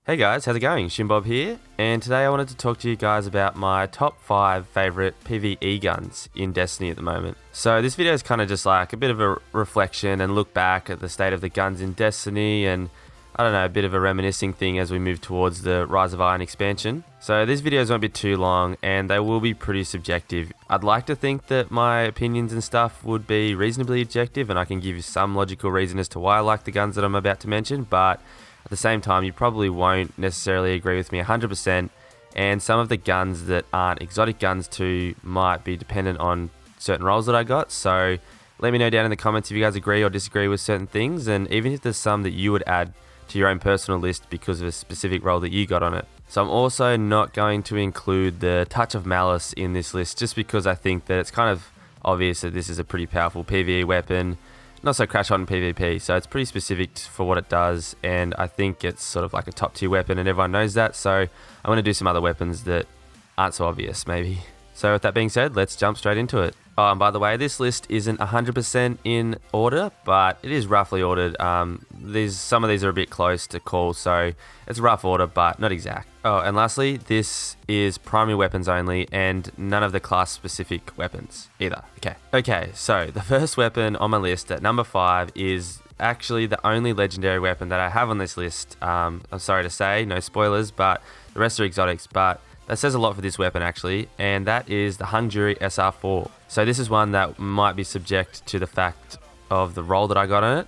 Hey guys, how's it going? Shimbob here, and today I wanted to talk to you guys about my top 5 favourite PvE guns in Destiny at the moment. So this video is kind of just like a bit of a reflection and look back at the state of the guns in Destiny and I don't know, a bit of a reminiscing thing as we move towards the Rise of Iron expansion. So these videos won't be too long and they will be pretty subjective. I'd like to think that my opinions and stuff would be reasonably objective and I can give you some logical reason as to why I like the guns that I'm about to mention, but at the same time, you probably won't necessarily agree with me 100%, and some of the guns that aren't exotic guns too might be dependent on certain roles that I got, so let me know down in the comments if you guys agree or disagree with certain things, and even if there's some that you would add to your own personal list because of a specific role that you got on it. So I'm also not going to include the Touch of Malice in this list just because I think that it's kind of obvious that this is a pretty powerful PvE weapon. Not so crash hot in PvP, so it's pretty specific for what it does, and I think it's sort of like a top tier weapon and everyone knows that, so I'm going to do some other weapons that aren't so obvious maybe. So with that being said, let's jump straight into it. Oh, and by the way, this list isn't 100% in order, but it is roughly ordered. Some of these are a bit close to call, so it's a rough order, but not exact. Oh, and lastly, this is primary weapons only, and none of the class-specific weapons either. Okay, so the first weapon on my list at number 5 is actually the only legendary weapon that I have on this list. I'm sorry to say, no spoilers, but the rest are exotics, but that says a lot for this weapon actually, and that is the Hung Jury SR4. So this is one that might be subject to the fact of the role that I got on it,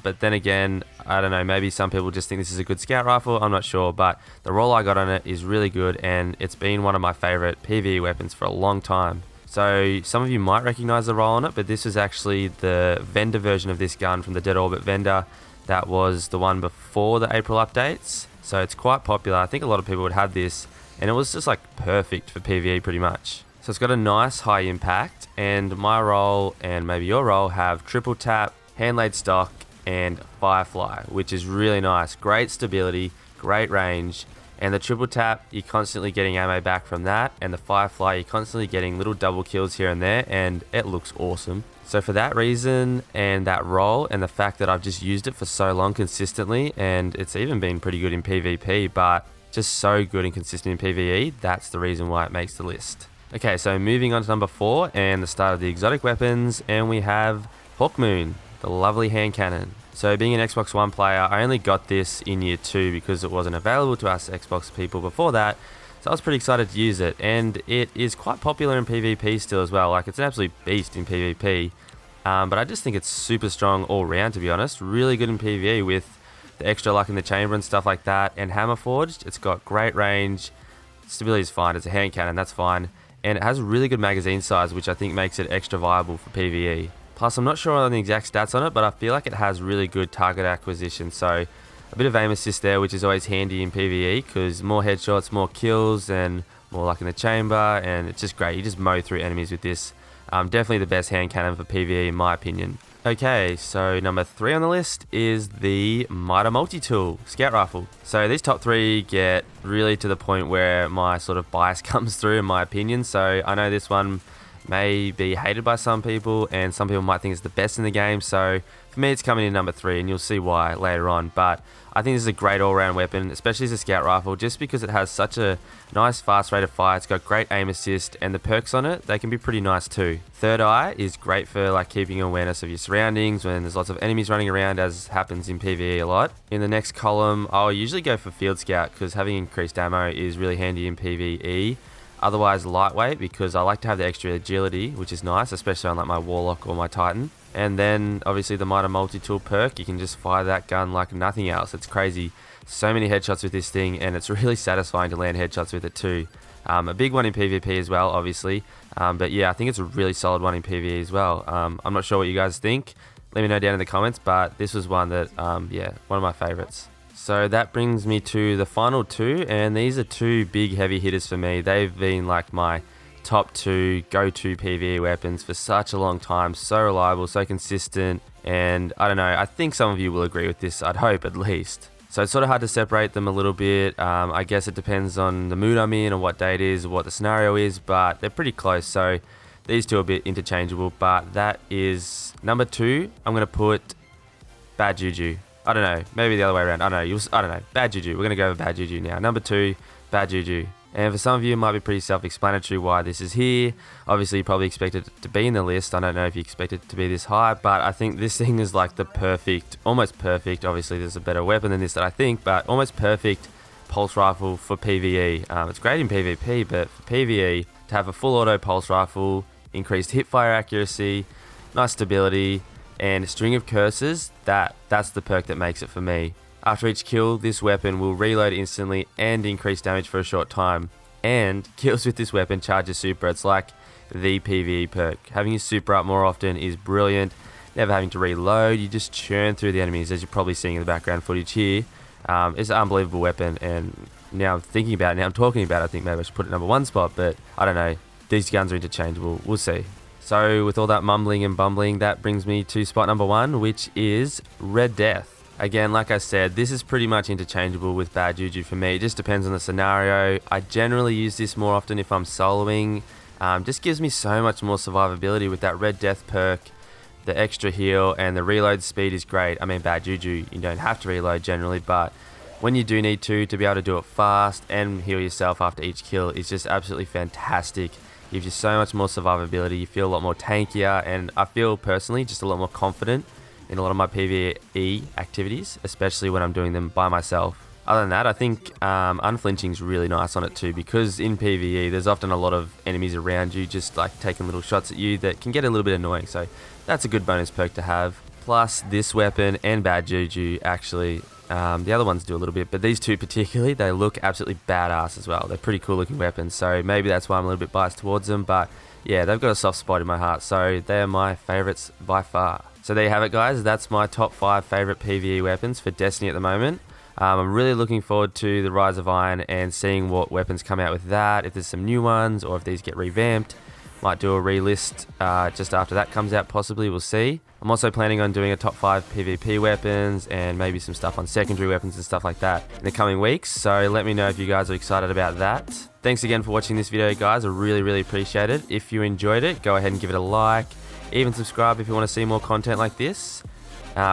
but then again, I don't know, maybe some people just think this is a good scout rifle, I'm not sure, but the role I got on it is really good and it's been one of my favourite PvE weapons for a long time. So some of you might recognise the role on it, but this is actually the vendor version of this gun from the Dead Orbit vendor. That was the one before the April updates, so it's quite popular. I think a lot of people would have this, and it was just like perfect for PvE pretty much. So it's got a nice high impact, and my role and maybe your role have triple tap, hand laid stock, and firefly, which is really nice. Great stability, great range, and the triple tap, you're constantly getting ammo back from that, and the firefly, you're constantly getting little double kills here and there, and it looks awesome. So for that reason and that role and the fact that I've just used it for so long consistently, and it's even been pretty good in PvP, but just so good and consistent in PvE, that's the reason why it makes the list. Okay, so moving on to number 4 and the start of the exotic weapons, and we have HAWKMOON, the lovely hand cannon. So being an Xbox One player, I only got this in year 2 because it wasn't available to us Xbox people before that, so I was pretty excited to use it, and it is quite popular in PvP still as well. Like, it's an absolute beast in PvP, but I just think it's super strong all round, to be honest. Really good in PvE with the extra luck in the chamber and stuff like that, and hammer forged. It's got great range, stability is fine, it's a hand cannon, that's fine, and it has a really good magazine size, which I think makes it extra viable for PvE. Plus, I'm not sure on the exact stats on it, but I feel like it has really good target acquisition, so a bit of aim assist there, which is always handy in PvE, because more headshots, more kills, and more luck in the chamber, and it's just great. You just mow through enemies with this. Definitely the best hand cannon for PvE in my opinion. Okay, so number 3 on the list is the Mitre Multi-Tool Scout Rifle. So these top 3 get really to the point where my sort of bias comes through in my opinion. So I know this one may be hated by some people and some people might think it's the best in the game. So for me it's coming in number 3 and you'll see why later on. But I think this is a great all-round weapon, especially as a scout rifle, just because it has such a nice fast rate of fire. It's got great aim assist, and the perks on it, they can be pretty nice too. Third eye is great for like keeping awareness of your surroundings when there's lots of enemies running around, as happens in PvE a lot. In the next column, I'll usually go for field scout because having increased ammo is really handy in PvE. Otherwise lightweight, because I like to have the extra agility, which is nice, especially on like my warlock or my titan. And then obviously the Mitre Multi-Tool perk, you can just fire that gun like nothing else. It's crazy. So many headshots with this thing, and it's really satisfying to land headshots with it too. A big one in PvP as well, obviously. But yeah, I think it's a really solid one in PvE as well. I'm not sure what you guys think. Let me know down in the comments, but this was one that, yeah, one of my favorites. So that brings me to the final 2, and these are 2 big heavy hitters for me. They've been like my top 2 go-to PvE weapons for such a long time. So reliable, so consistent, and I don't know, I think some of you will agree with this, I'd hope at least. So it's sort of hard to separate them a little bit. I guess it depends on the mood I'm in and what day it is, what the scenario is, but they're pretty close. So these 2 are a bit interchangeable, but that is number 2. I'm going to put Bad Juju. I don't know, maybe the other way around. I don't know. I don't know. Bad Juju. We're going to go with Bad Juju now. Number 2, Bad Juju. And for some of you, it might be pretty self-explanatory why this is here. Obviously, you probably expected it to be in the list. I don't know if you expected it to be this high, but I think this thing is like the perfect, almost perfect. Obviously, there's a better weapon than this that I think, but almost perfect pulse rifle for PvE. It's great in PvP, but for PvE, to have a full auto pulse rifle, increased hipfire accuracy, nice stability, and a string of curses, that's the perk that makes it for me. After each kill, this weapon will reload instantly and increase damage for a short time. And kills with this weapon charge your super. It's like the PvE perk. Having your super up more often is brilliant. Never having to reload, you just churn through the enemies, as you're probably seeing in the background footage here. It's an unbelievable weapon, and now I'm thinking about it, now I'm talking about it, I think maybe I should put it number 1 spot, but I don't know. These guns are interchangeable. We'll see. So with all that mumbling and bumbling, that brings me to spot number 1, which is Red Death. Again, like I said, this is pretty much interchangeable with Bad Juju for me. It just depends on the scenario. I generally use this more often if I'm soloing. Just gives me so much more survivability with that Red Death perk. The extra heal and the reload speed is great. I mean, Bad Juju, you don't have to reload generally, but when you do need to be able to do it fast and heal yourself after each kill is just absolutely fantastic. Gives you so much more survivability. You feel a lot more tankier, and I feel personally just a lot more confident in a lot of my PvE activities, especially when I'm doing them by myself. Other than that, I think unflinching is really nice on it too, because in PvE there's often a lot of enemies around you just like taking little shots at you that can get a little bit annoying, so that's a good bonus perk to have. Plus this weapon and Bad Juju actually, the other ones do a little bit, but these two particularly, they look absolutely badass as well. They're pretty cool looking weapons, so maybe that's why I'm a little bit biased towards them, but yeah, they've got a soft spot in my heart, so they're my favorites by far. So there you have it, guys. That's my top 5 favorite PvE weapons for Destiny at the moment. I'm really looking forward to the Rise of Iron and seeing what weapons come out with that, if there's some new ones or if these get revamped. Might do a relist just after that comes out, possibly. We'll see. I'm also planning on doing a top 5 PvP weapons and maybe some stuff on secondary weapons and stuff like that in the coming weeks. So let me know if you guys are excited about that. Thanks again for watching this video, guys. I really appreciate it. If you enjoyed it, go ahead and give it a like. Even subscribe if you want to see more content like this.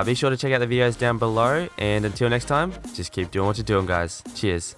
Be sure to check out the videos down below. And until next time, just keep doing what you're doing, guys. Cheers.